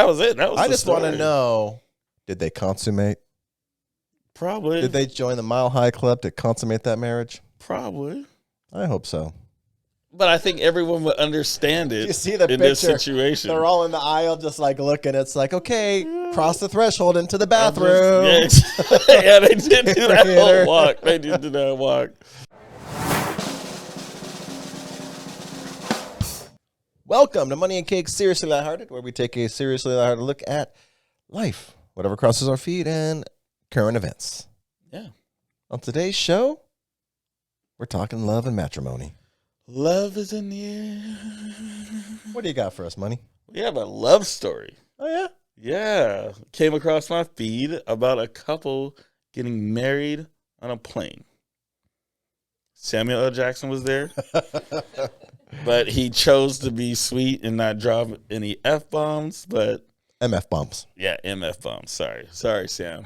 That was it. That was I the just want to story. know, did they consummate? Probably. Did they join the Mile High Club to consummate that marriage? Probably. I hope so. But I think everyone would understand it You see the in this picture? situation. They're all in the aisle just like looking. It's like, okay, cross the threshold into the bathroom. Yeah, they did do that whole walk. They did do that walk. Welcome to Money and Cake Seriously Lighthearted, where we take a seriously lighthearted look at life, whatever crosses our feet, and current events. Yeah. On today's show, we're talking love and matrimony. Love is in the air. What do you got for us, Money? We have a love story. Oh, yeah? Yeah. Came across my feed about a couple getting married on a plane. Samuel L. Jackson was there, but he chose to be sweet and not drop any F-bombs, but... MF bombs. Yeah, MF bombs. Sorry, Sam.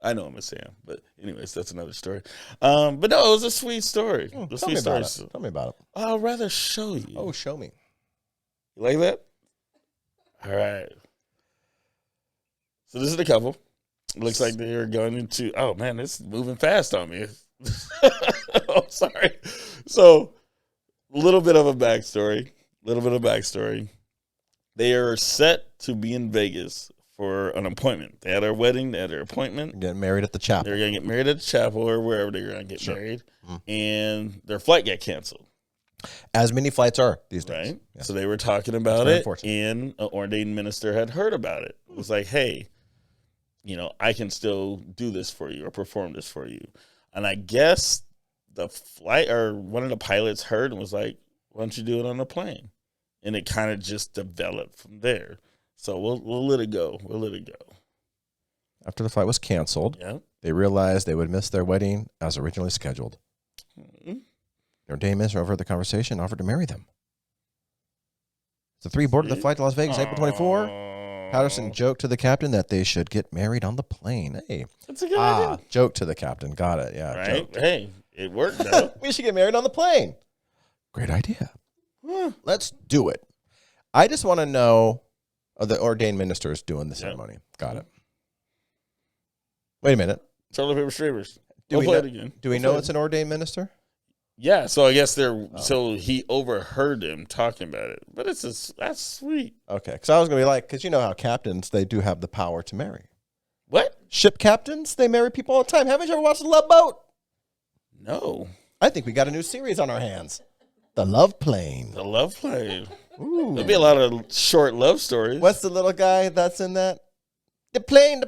I know him as Sam, but anyways, that's another story. But no, it was a sweet story. Tell me about it. Tell me about it. I'll rather show you. Oh, show me. You like that? All right. So this is the couple. It looks like they're going into... Oh, man, it's moving fast on me. Oh, sorry. So, a little bit of backstory. They are set to be in Vegas for an appointment. They had their wedding. They had their appointment. Getting married at the chapel. They're going to get married at the chapel or wherever they're going to get married. And their flight got canceled. As many flights are these days. Right? Yeah. So they were talking about it, and an ordained minister had heard about it. It was like, hey, I can still do this for you or perform this for you. And I guess the flight or one of the pilots heard and was like, why don't you do it on the plane? And it kind of just developed from there. So we'll let it go. After the flight was canceled, they realized they would miss their wedding as originally scheduled. Mm-hmm. Their ordained minister overheard the conversation and offered to marry them. The three boarded the flight to Las Vegas April 24. Patterson joked to the captain that they should get married on the plane. Hey, that's a good idea. Joke to the captain. Got it. Yeah. Right. Joked. Hey, it worked though. We should get married on the plane. Great idea. Let's do it. I just want to know the ordained minister is doing the ceremony. Got it. Wait a minute. Toilet paper streamers. Do we know it's an ordained minister? Yeah, so I guess so he overheard him talking about it. But that's sweet. Okay, because I was going to be like, because you know how captains, they do have the power to marry. What? Ship captains, they marry people all the time. Haven't you ever watched The Love Boat? No. I think we got a new series on our hands. The Love Plane. The Love Plane. Ooh. There'll be a lot of short love stories. What's the little guy that's in that? The plane.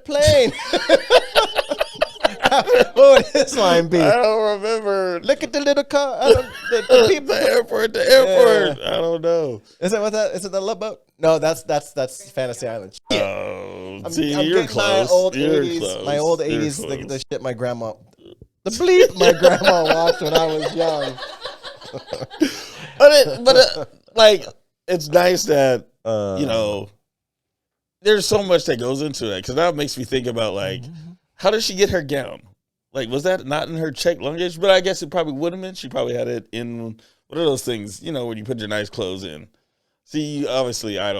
What would his line be? I don't remember. Look at the little car. The people. The airport. Yeah. I don't know. Is it the Love Boat? No, that's Fantasy Island. Oh, you're close. My old 80s, the shit my grandma, my grandma watched when I was young. but it's nice that, there's so much that goes into it. Because now it makes me think about, how did she get her gown? Was that not in her checked luggage? But I guess it probably would have been. She probably had it in one of those things, when you put your nice clothes in. See, obviously, I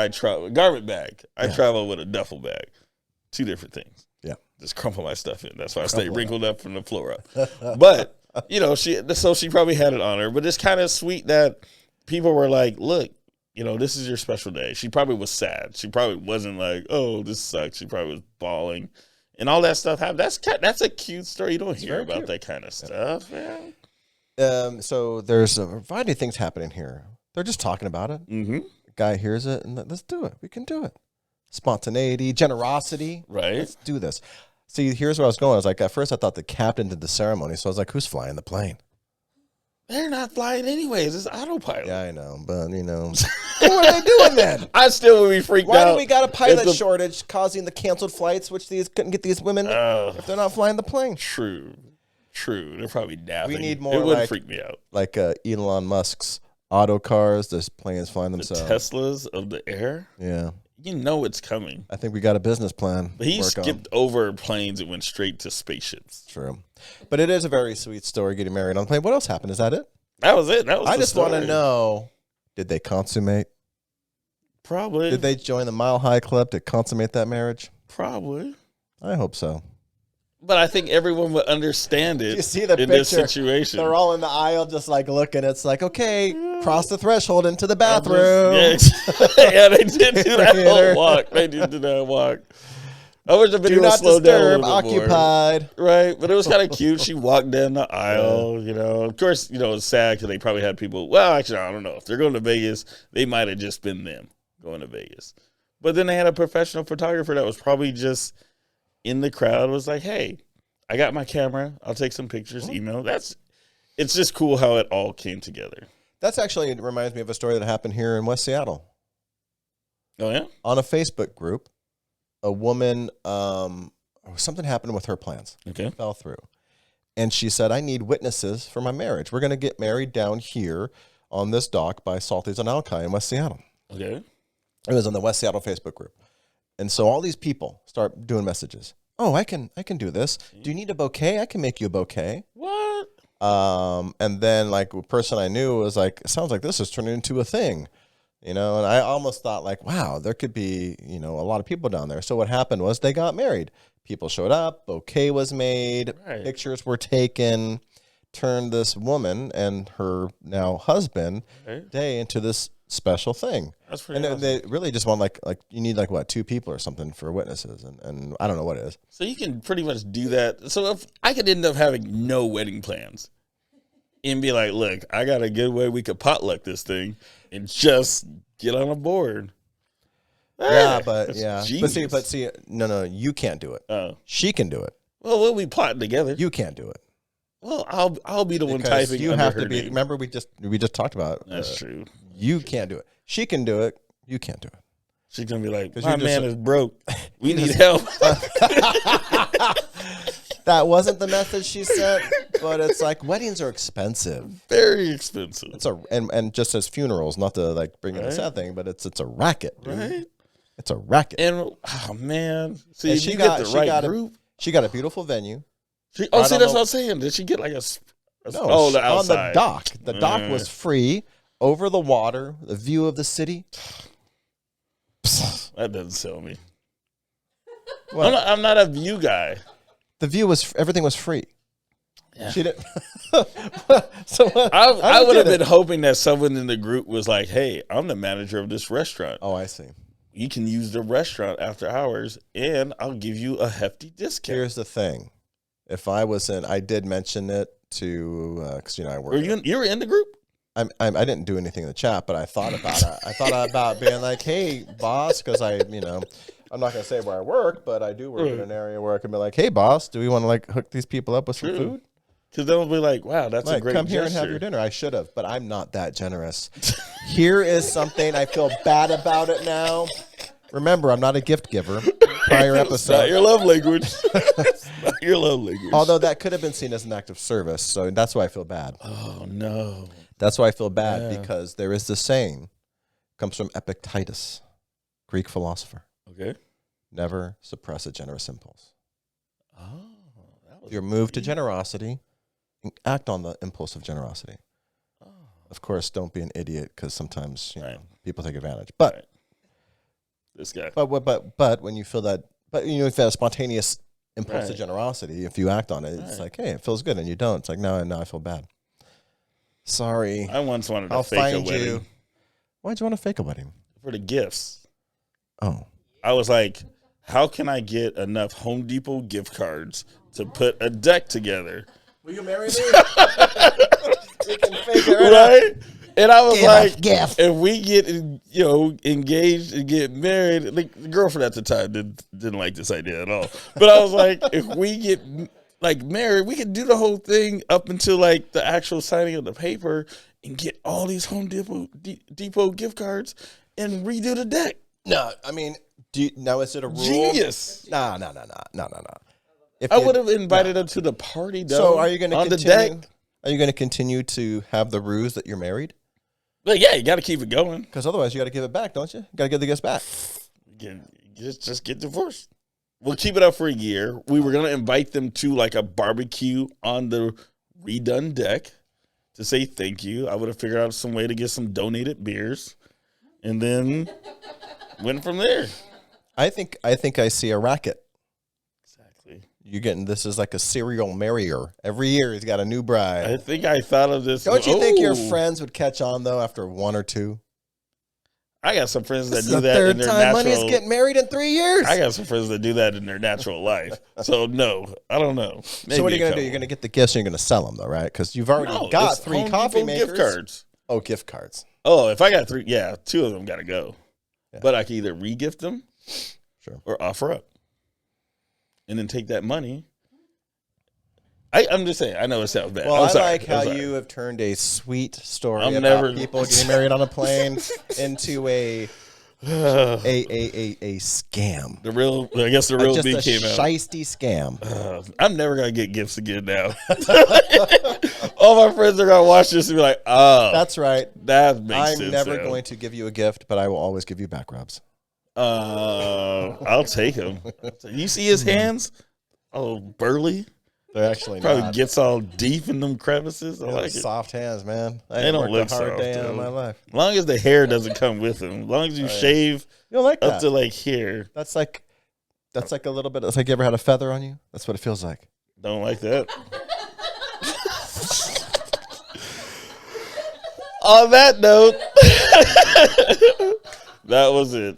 travel garment bag. I travel with a duffel bag. Two different things. Yeah. Just crumple my stuff in. That's why I stay wrinkled up from the floor up. But, she probably had it on her. But it's kind of sweet that people were like, look, this is your special day. She probably was sad. She probably wasn't like, oh, this sucks. She probably was bawling. And all that stuff happened. That's a cute story. You don't hear about that kind of stuff, man. So there's a variety of things happening here. They're just talking about it. Mm-hmm. The guy hears it, and let's do it. We can do it. Spontaneity, generosity. Right. Let's do this. See, here's where I was going. I was like, at first I thought the captain did the ceremony. So I was like, who's flying the plane? They're not flying anyways. It's autopilot. Yeah, I know. But, what are they doing then? I still would be freaked out. Why do we got a pilot shortage causing the canceled flights, which these couldn't get these women if they're not flying the plane? True. They're probably napping. We need more. It would freak me out. Like Elon Musk's auto cars, the planes flying themselves. The Teslas of the air? Yeah. It's coming. I think we got a business plan. But he skipped over planes and went straight to spaceships. True. But it is a very sweet story getting married on the plane. What else happened? Is that it? That was it. I just want to know, did they consummate? Probably. Did they join the Mile High Club to consummate that marriage? Probably. I hope so. But I think everyone would understand it You see the in picture? this situation. They're all in the aisle just like looking. It's like, okay, cross the threshold into the bathroom. Yeah, they did do that whole walk. They did do that walk. I wish the video was slowed down a little bit occupied. more. Right, but it was kind of cute. She walked down the aisle, you know. Of course, you know, it's sad because they probably had people. Well, actually, I don't know. If they're going to Vegas, they might have just been them going to Vegas. But then they had a professional photographer that was probably just in the crowd. Was like, hey, I got my camera. I'll take some pictures, email. It's just cool how it all came together. That's actually, it reminds me of a story that happened here in West Seattle. Oh, yeah? On a Facebook group, a woman, something happened with her plans. Okay. Fell through. And she said, I need witnesses for my marriage. We're going to get married down here on this dock by Salties on Alki in West Seattle. Okay. It was on the West Seattle Facebook group. And so all these people start doing messages. Oh, I can do this. Do you need a bouquet? I can make you a bouquet. What? And then like a person I knew was like, it sounds like this is turning into a thing. You know, and I almost thought like, wow, there could be, you know, a lot of people down there. So what happened was they got married. People showed up, bouquet was made, Right. Pictures were taken, turned this woman and her now husband day into this special thing. That's pretty And awesome. they really just want like you need like what, 2 people or something for witnesses, and I don't know what it is. So you can pretty much do that. So if I could end up having no wedding plans and be like, look, I got a good way we could potluck this thing and just get on a board. Yeah, Hey, but that's yeah, genius. but see, no, you can't do it. Oh, She can do it. well, we'll be plotting together. You can't do it. Well, I'll be the one Because typing. you under have her to be. name. Remember, we just talked about. That's true. You can't do it. She can do it. You can't do it. She's gonna be like, 'Cause my you're just man is broke. We need help. That wasn't the message she sent, but it's like weddings are expensive. Very expensive. It's and just as funerals, not to like bring in a sad thing, but it's a racket, dude. Right? It's a racket. And oh man, see, And if you get the right group. She got a beautiful venue. See, right that's on what I'm saying. Did she get like a No, the on the outside dock. The dock was free over the water, the view of the city. That doesn't sell me. What? I'm not a view guy. The view was everything was free. Yeah. She didn't. So I would have get it. been hoping that someone in the group was like, "Hey, I'm the manager of this restaurant. Oh, I see. You can use the restaurant after hours, and I'll give you a hefty discount." Here's the thing: if I was in, I did mention it to because I work. Were you were in the group? I didn't do anything in the chat, but I thought about it. I thought about being like, "Hey, boss," because I'm not gonna say where I work, but I do work in an area where I can be like, "Hey, boss, do we want to like hook these people up with some food?" Because they'll be like, "Wow, that's a Like, great come here and have gesture." your dinner. I should have, but I'm not that generous. Here is something I feel bad about it now. Remember, I'm not a gift giver. Prior It's not episode. your love language. It's not your love language. Although that could have been seen as an act of service, so that's why I feel bad. Oh no. That's why I feel bad because there is this saying, comes from Epictetus, Greek philosopher. Okay. Never suppress a generous impulse. Oh, that was You're moved to generosity, act on the impulse of generosity. Oh. Of course, don't be an idiot because sometimes Right. people take advantage. But Right. This guy. but when you feel that, if you have a spontaneous impulse of Right. generosity, if you act on it, it's like, hey, it feels good, and you don't. It's like, no, I feel bad. Sorry, I once wanted to I'll fake a find wedding you. Why'd you want to fake a wedding? for the gifts. Oh, I was like, how can I get enough Home Depot gift cards to put a deck together? will you marry me? You can fake it right. Right? And I was like, gift. if we get engaged and get married, like, the girlfriend at the time didn't like this idea at all. But I was like, if we get like married, we could do the whole thing up until like the actual signing of the paper and get all these Home Depot gift cards and redo the deck. No, I mean, now is it a rule? Genius. No. If I you- would have invited them to the party though. So are you going to on continue? the deck? Are you going to continue to have the ruse that you're married? But yeah, you got to keep it going. Because otherwise, you got to give it back, don't you? Got to give the gifts back. Just get divorced. We'll keep it up for a year. We were gonna invite them to like a barbecue on the redone deck to say thank you. I would have figured out some way to get some donated beers, and then went from there. I think I see a racket. Exactly. You getting this is like a serial marrier. Every year he's got a new bride. I think I thought of this. Don't you think your friends would catch on though after one or two? I got some friends that This is do the that third in their time natural. Money's getting married in 3 years. I got some friends that do that in their natural life. So no, I don't know. Maybe so what are you a gonna do? You're gonna get the gifts and you're gonna sell them though, right? Because you've already got it's 3 Home coffee Depot makers. gift cards. Oh, gift cards. Oh, if I got 3, 2 of them got to go. Yeah. But I can either re-gift them, Sure, or offer up, and then take that money. I'm just saying. I know it sounds bad. Well, I'm sorry. like how I'm sorry. you have turned a sweet story I'm about never- people getting married on a plane into a scam. The real, I guess the real Just me a came out. shiesty scam. I'm never gonna get gifts again now. All my friends are gonna watch this and be like, "Oh, That's right. that makes sense." I'm never now. going to give you a gift, but I will always give you back rubs. I'll take him. You see his hands? Oh, burly. They're actually Probably not. gets all deep in them crevices. I They like have it. soft hands, man. I They ain't don't worked look a hard soft, day though. in my life. As long as the hair doesn't come with him. As long as you shave You don't like up that? to like here. That's like a little bit. It's like you ever had a feather on you. That's what it feels like. Don't like that. On that note, that was it.